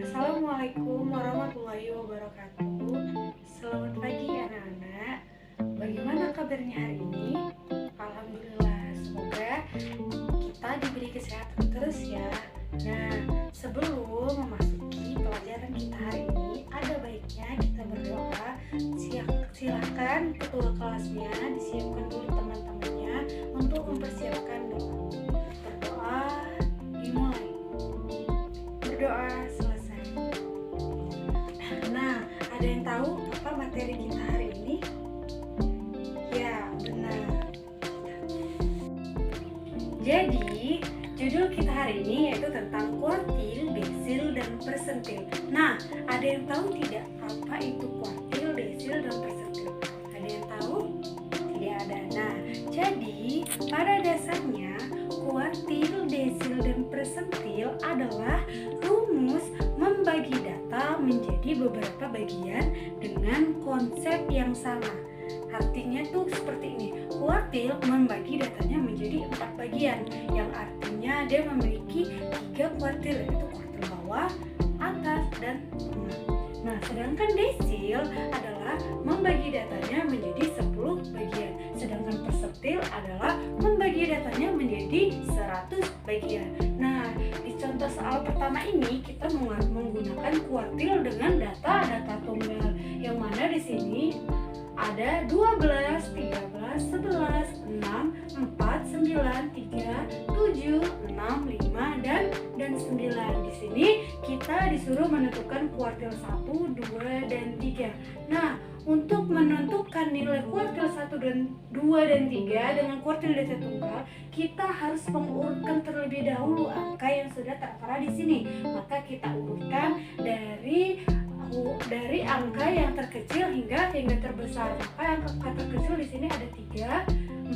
Assalamualaikum warahmatullahi wabarakatuh. Selamat pagi anak-anak. Bagaimana kabarnya hari ini? Alhamdulillah, semoga kita diberi kesehatan terus ya. Nah, sebelum memasuki pelajaran kita hari ini, ada baiknya kita berdoa. Silakan ketua kelasnya disiapkan dulu teman-temannya untuk mempersiapkan doa. Berdoa dimulai. Berdoa selesai. Nah, ada yang tahu apa materi kita hari ini? Ya, benar. Jadi, judul kita hari ini yaitu tentang kuartil, desil, dan persentil. Nah, ada yang tahu tidak apa itu kuartil, desil, dan persentil? Ada yang tahu? Tidak ada. Nah, jadi pada dasarnya kuartil, desil, dan persentil adalah rumus membagi data menjadi beberapa bagian dengan konsep yang sama. Artinya tuh seperti ini. Kuartil membagi datanya menjadi 4 bagian, yang artinya dia memiliki 3 kuartil, yaitu kuartil bawah, atas, dan tengah. Nah, sedangkan desil adalah membagi datanya menjadi 10 bagian. Sedangkan persentil adalah membagi datanya menjadi 100 bagian. Nah, di contoh soal pertama ini kita menggunakan kuartil dengan data tunggal, yang mana di sini ada 12, 13, 11, 6, 4, 9, 3, 7, 6, 5, dan 9. Di sini kita disuruh menentukan kuartil 1, 2, dan 3. Nah, untuk menentukan nilai kuartil 1 dan 2 dan 3 dengan kuartil data tunggal, kita harus mengurutkan terlebih dahulu angka yang sudah tertera di sini. Maka kita urutkan dari angka yang terkecil hingga terbesar. Maka angka terkecil di sini ada 3,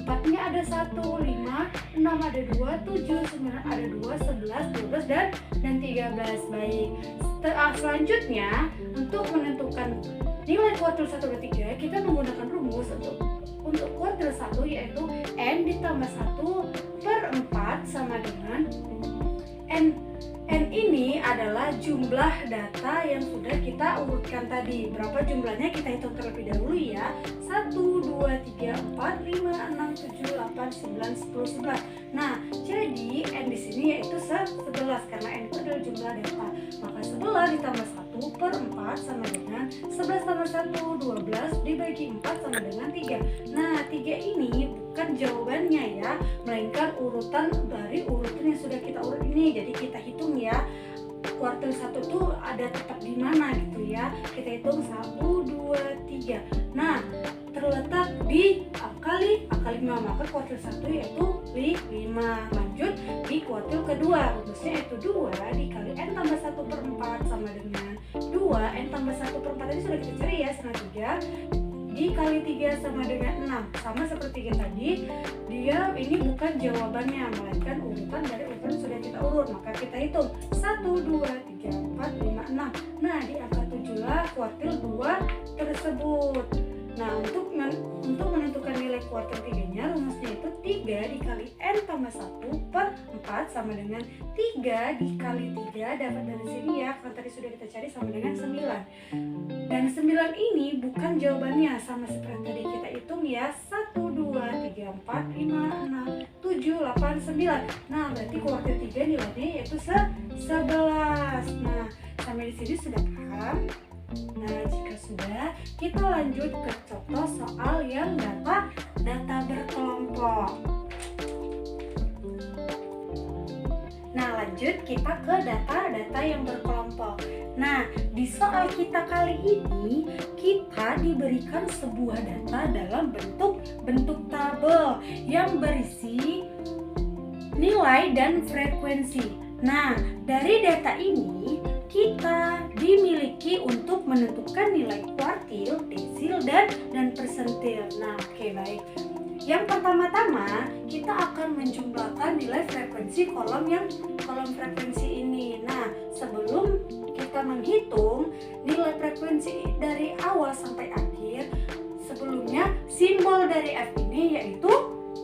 4-nya ada 1, 5, 6 ada 2, 7, 9 ada 2, 11, 12, dan 13. Baik. Selanjutnya, untuk menentukan nilai kuartil 1 dan 3, kita menggunakan rumus untuk kuartil 1, yaitu N ditambah 1 per 4 sama dengan N ini adalah jumlah data yang sudah kita urutkan tadi. Berapa jumlahnya kita hitung terlebih dahulu ya. 1, 2, 3, 4, 5, 6, 7, 8, 9, 10, 11. Nah, jadi N di sini yaitu 11 karena N itu adalah jumlah data. Maka 11 ditambah 1 per 4 sama dengan 11 tambah 1, 12 dibagi 4 sama dengan 3. Nah, 3 ini bukan jawabannya ya, melainkan urutan dari urutan yang sudah kita urut ini. Jadi kita hitung ya, kuartil 1 tuh ada tepat di mana gitu ya. Kita hitung 1, 2, 3. Nah, terletak di angka 5, maka kuartil 1 yaitu 5. Lanjut di kuartil kedua, rumusnya yaitu 2 dikali N tambah 1 per 4 sama dengan 2, N tambah 1 per 4 tadi sudah kita cari ya, setengah 3 dikali 3 sama dengan 6. Sama seperti yang tadi, dia ini bukan jawabannya, melainkan urutan dari urutan yang sudah kita urut. Maka kita hitung 1, 2, 3, 4, 5, 6. Nah, di angka 7 lah kuartil 2 tersebut. Nah, untuk menentukan nilai kuartil 3-nya, rumusnya itu 3 dikali N tambah 1 per 4 sama dengan 3 dikali 3, dapat dari sini ya, kan tadi sudah kita cari, sama dengan 9. Dan 9 ini bukan jawabannya, sama seperti tadi kita hitung ya, 1, 2, 3, 4, 5, 6, 7, 8, 9. Nah, berarti kuartil 3 nilainya yaitu 11. Nah, sampai di sini sudah paham? Nah, jika sudah, kita lanjut ke contoh soal yang data berkelompok. Nah, lanjut kita ke data yang berkelompok. Nah, di soal kita kali ini, kita diberikan sebuah data dalam bentuk tabel yang berisi nilai dan frekuensi. Nah, dari data ini kita dimiliki untuk menentukan nilai kuartil, desil, dan persentil. Nah, oke, baik. Yang pertama-tama kita akan menjumlahkan nilai frekuensi kolom frekuensi ini. Nah, sebelum kita menghitung nilai frekuensi dari awal sampai akhir, sebelumnya simbol dari F ini yaitu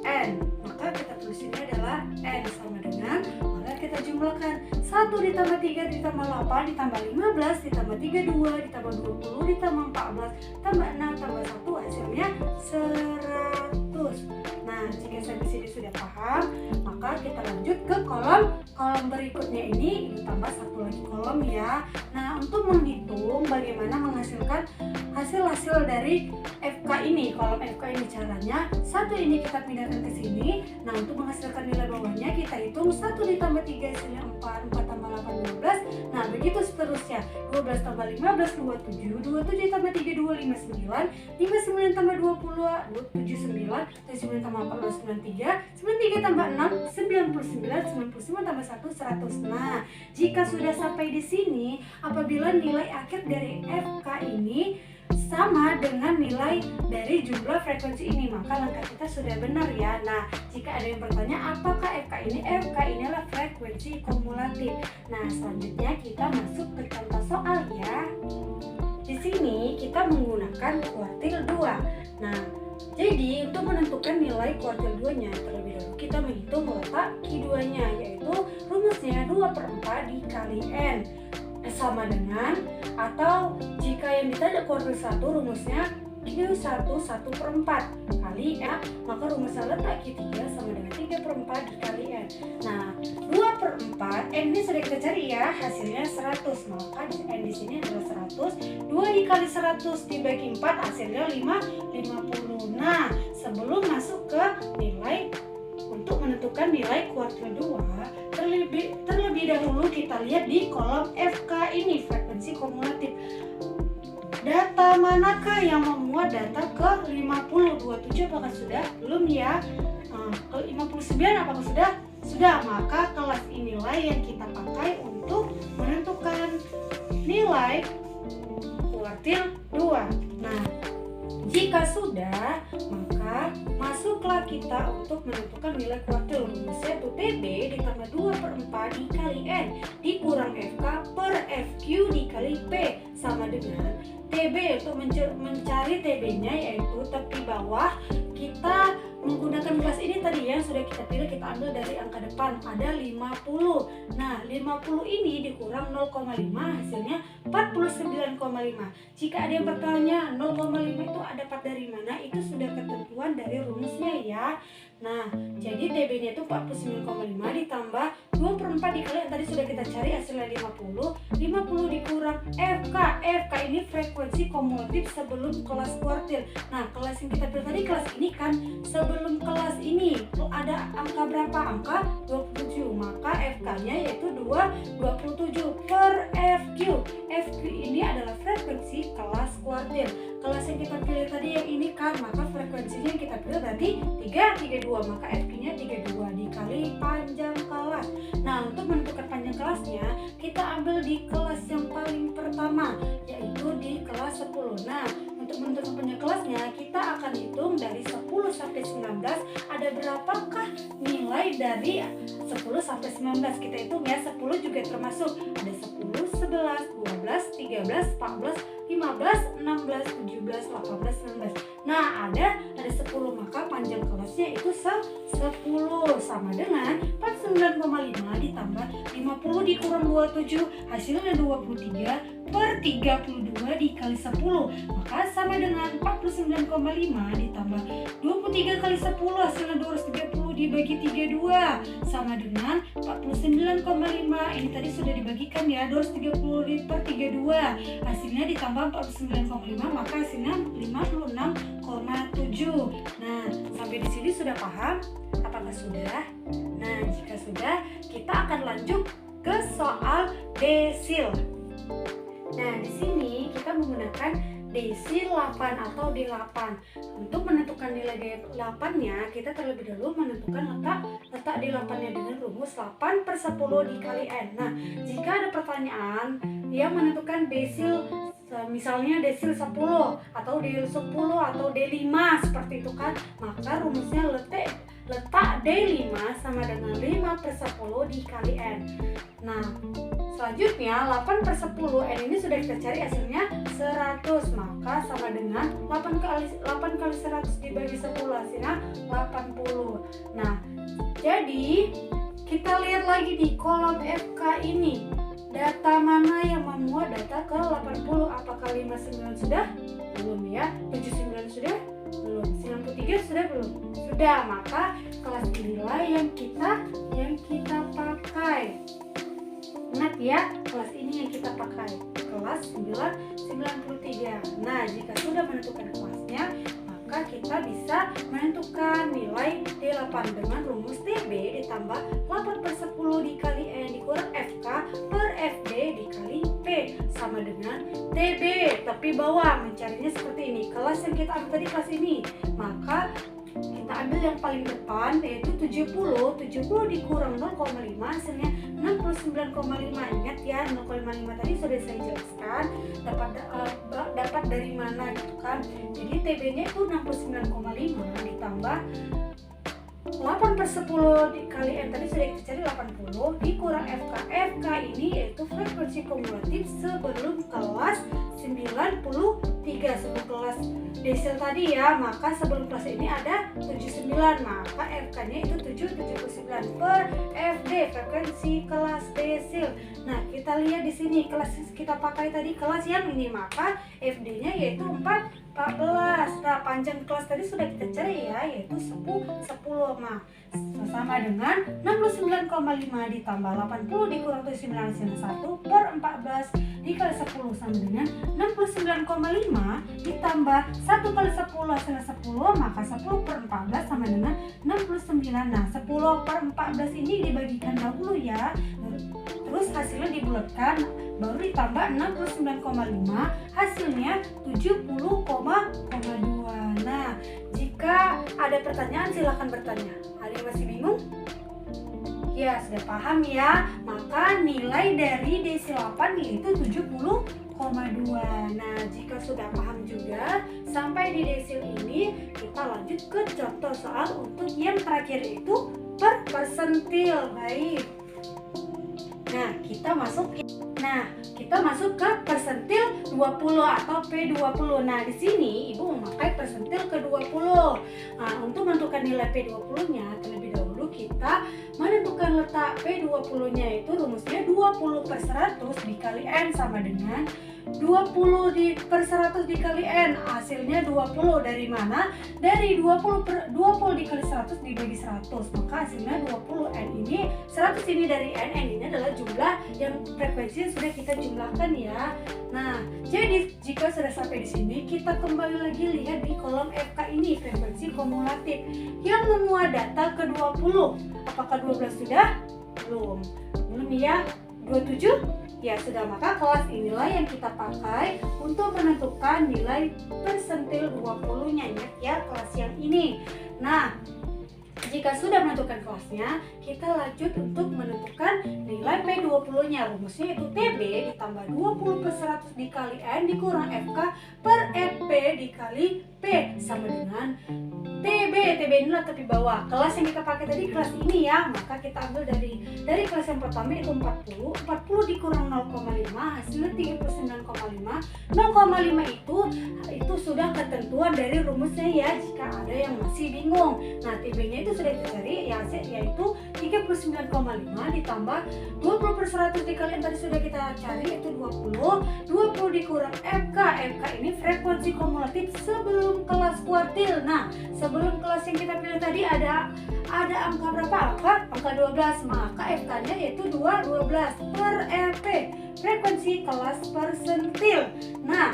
N. Maka kita tulis ini adalah N sama dengan, maka kita jumlahkan 1 ditambah 3 ditambah 8 ditambah 15 ditambah 32 ditambah 20 ditambah 14 tambah 6 tambah 1 hasilnya 100. Nah, jika sampai sini sudah paham, maka kita lanjut ke kolom berikutnya ini tambah satu lagi kolom ya. Nah, untuk menghitung bagaimana menghasilkan hasil dari FK ini, kolom FK ini caranya, satu ini kita pindahkan ke sini. Nah, untuk menghasilkan nilai bawahnya kita hitung 1 ditambah 3 hasilnya 4, 4 tambah 8 12. Nah, begitu seterusnya. 12 tambah 15 27, 27 tambah 3 2 59, 59 tambah 20 79, 79 tambah 14 93, 93 tambah 6 99, 99 tambah 1 100. Nah, jika sudah sampai di sini, apabila nilai akhir dari FK ini sama dengan nilai dari jumlah frekuensi ini, maka langkah kita sudah benar ya. Nah, jika ada yang bertanya apakah FK ini? FK inilah frekuensi kumulatif. Nah, selanjutnya kita masuk ke contoh soal ya. Di sini kita menggunakan kuartil 2. Nah, jadi untuk menentukan nilai kuartil 2-nya, terlebih dahulu kita menghitung letak Q2-nya, yaitu rumusnya 2/4 dikali N sama dengan, atau jika yang ditanya kuartil 1 rumusnya Q1 1/4 kali ya, maka rumusnya letak Q3 sama dengan 3/4 dikali N. Nah, 2/4 N ini sudah kita cari ya, hasilnya 100, maka N di sini adalah 100. 2 dikali 100 dibagi 4 hasilnya 50. Nah, sebelum masuk ke nilai untuk menentukan nilai kuartil 2, terlebih dahulu kita lihat di kolom FK ini, frekuensi kumulatif. Data manakah yang memuat data ke 50? 27 apakah sudah? Belum ya. Ke 59 apakah sudah? Sudah. Maka kelas inilah yang kita pakai untuk menentukan nilai kuartil 2. Nah, jika sudah, maka masuklah kita untuk menentukan nilai kuartil. Rumusnya itu TB ditambah 2/4 dikali N dikurang FK per FQ dikali P sama dengan TB. Untuk mencari TB-nya yaitu tepi bawah, kita menggunakan kelas ini tadi yang sudah kita pilih, kita ambil dari angka depan, ada 50. Nah, 50 ini dikurang 0,5 hasilnya 49,5. Jika ada yang bertanya 0,5 itu dapat dari mana, itu sudah ketentuan dari rumusnya ya. Nah, jadi TB-nya itu 49,5 ditambah 2/4 dikali yang tadi sudah kita cari hasilnya 50. 50 dikurang FK. FK ini frekuensi kumulatif sebelum kelas kuartil. Nah, kelas yang kita pilih tadi kelas ini kan, sebelum kelas ini ada angka berapa? Angka 27. Maka FK-nya yaitu 27 per FQ. FQ ini adalah frekuensi kelas kuartil. Kelas yang kita pilih tadi yang ini kan, maka frekuensinya yang kita pilih berarti 32, maka FQ-nya 32 dikali panjang kelas. Nah, untuk menentukan panjang kelasnya, kita ambil di kelas yang paling pertama, yaitu di kelas 10. Nah, untuk menentukan panjang kelasnya, kita akan hitung dari 10 sampai 19, ada berapakah nilai dari 10 sampai 19. Kita hitung ya, 10 juga termasuk, ada 10, 11, 12, 13, 14, 15, 16, 17, 18, 19. Nah, ada 10, maka panjang kelasnya itu 10 sama dengan 49,5 ditambah 50 dikurang 27 hasilnya 23 per 32 dikali 10, maka sama dengan 49,5 ditambah 23 kali 10 hasilnya 230 dibagi 32 sama dengan 49,5. Ini tadi sudah dibagikan ya, 230 per 32 hasilnya ditambah 49,5, maka hasilnya 56,7. Nah, sampai di sini sudah paham? Apakah sudah? Nah, jika sudah, kita akan lanjut ke soal desil. Nah, di sini kita menggunakan desil 8 atau D8. Untuk menentukan nilai D8-nya, kita terlebih dahulu menentukan letak D8-nya dengan rumus 8/10 dikali N. Nah, jika ada pertanyaan yang menentukan desil, misalnya desil 10 atau D10 atau D5 seperti itu kan, maka rumusnya letak D5 sama dengan 5/10 dikali N. Nah, selanjutnya 8/10 N ini sudah kita cari hasilnya 100, maka sama dengan 8 kali 100 dibagi 10 hasilnya 80. Nah, jadi kita lihat lagi di kolom FK ini. Data mana yang memuat data ke 80? Apakah 59 sudah? Belum ya. 79 sudah? Belum. 93 sudah belum? Sudah. Maka kelas inilah yang kita pakai. Ingat ya, kelas ini yang kita pakai. Kelas 93. Nah, jika sudah menentukan kelasnya, maka kita bisa menentukan nilai D8 dengan rumus TB ditambah 8/10 dikali N dikurang FK per FD dikali P sama dengan TB. Tapi bawah mencarinya seperti ini. Kelas yang kita ambil tadi kelas ini. Maka kita ambil yang paling depan yaitu 70 dikurang 0,5 hasilnya 69,5. Ingat ya, 0,5 tadi sudah saya jelaskan dapat dari mana gitu kan. Jadi TB-nya itu 69,5 ditambah 8/10 dikali N tadi sudah kita cari 80 dikurang FK. FK ini yaitu frekuensi kumulatif sebelum kelas 93, sebelum kelas desil tadi ya. Maka sebelum kelas ini ada 79, maka FK nya itu 79 per FD frekuensi kelas desil. Nah, kita lihat di sini kelas kita pakai tadi kelas yang ini, maka FD nya yaitu 14. Nah, panjang kelas tadi sudah kita cari ya, yaitu 10. Nah, sama dengan 69,5 ditambah 80 dikurang 79 hasilnya 1 per 14 dikali 10 sama dengan 69,5 ditambah 1 kali 10 hasilnya 10, maka 10 per 14 sama dengan 69. Nah, 10 per 14 ini dibagikan dahulu ya, terus hasilnya dibulatkan, baru ditambah 69,5 hasilnya 70,2. Nah, jika ada pertanyaan silahkan bertanya. Ada yang masih bingung? Ya, sudah paham ya. Maka nilai dari desil 8 yaitu 70,2. Nah, jika sudah paham juga sampai di desil ini, kita lanjut ke contoh soal untuk yang terakhir itu per persentil. Baik. Nah, kita masuk ke persentil 20 atau P20. Nah, di sini Ibu memakai persentil ke-20. Nah, untuk menentukan nilai P20-nya, terlebih dahulu kita menentukan letak P20-nya itu rumusnya 20/100 dikali N sama dengan 20 per 100 dikali N. Hasilnya 20 dari mana? Dari 20 dikali 100 dibagi 100. Maka hasilnya 20. N ini 100 ini dari N. N ini adalah jumlah yang frekuensi yang sudah kita jumlahkan ya. Nah, jadi jika sudah sampai di sini, kita kembali lagi lihat di kolom FK ini frekuensi kumulatif yang memuat data ke-20. Apakah 12 sudah? Belum ya. 27? Ya sudah, maka kelas inilah yang kita pakai untuk menentukan nilai persentil 20-nya. Ingat ya, kelas yang ini. Nah, jika sudah menentukan kelasnya, kita lanjut untuk menentukan nilai P20-nya. Rumusnya itu TB ditambah 20/100 dikali N dikurang FK per FP dikali P sama dengan TB. TB inilah tepi bawah. Kelas yang kita pakai tadi kelas ini ya. Maka kita ambil dari kelas yang pertama itu 40. 40 dikurang 0,5 hasilnya 39,5. 0,5 itu sudah ketentuan dari rumusnya ya, jika ada yang masih bingung. Nah, TB-nya itu sudah kita cari ya, yaitu 39,5 ditambah 20/100 dikali yang tadi sudah kita cari yaitu 20. 20 dikurang FK. FK ini frekuensi kumulatif sebelum kelas kuartil. Nah, sebelum kelas yang kita pilih tadi ada angka berapa? Angka 12. Maka FK-nya yaitu 12 per FP frekuensi kelas persentil. Nah,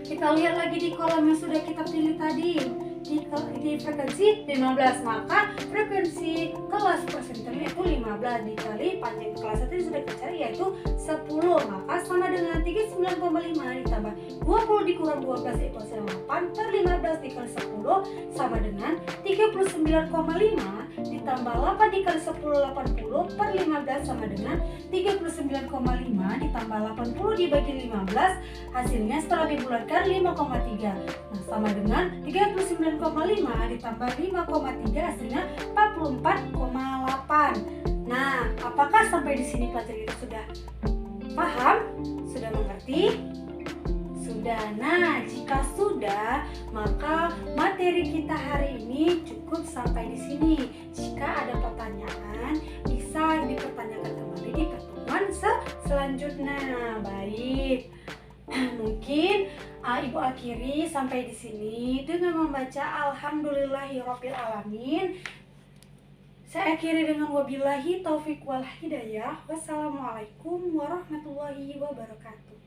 kita lihat lagi di kolom yang sudah kita pilih tadi. Di frekuensi 15, maka frekuensi kelas persentilnya itu 15 dikali panjang kelas tadi sudah kita cari yaitu 10, maka sama dengan 39,5 ditambah 20 dikurang 12 itu hasilnya 8 per 15 dikali 10 sama dengan 39,5 ditambah 8 dikali 10 80 per 15 sama dengan 39,5 ditambah 80 dibagi 15 hasilnya setelah dibulatkan 5,3. Nah, sama dengan 39,5 ditambah 5,3 hasilnya 44,8. Nah, apakah sampai di sini pelajaran kita sudah paham? Sudah mengerti? Sudah. Nah, jika sudah, maka materi kita hari ini cukup sampai di sini. Jika ada pertanyaan, bisa bisa dipertanyakan kembali di pertemuan selanjutnya. Baik. Mungkin Ibu akhiri sampai di sini dengan membaca Alhamdulillahirabbil alamin. Saya akhiri dengan wabillahi taufik wal hidayah. Wassalamualaikum warahmatullahi wabarakatuh.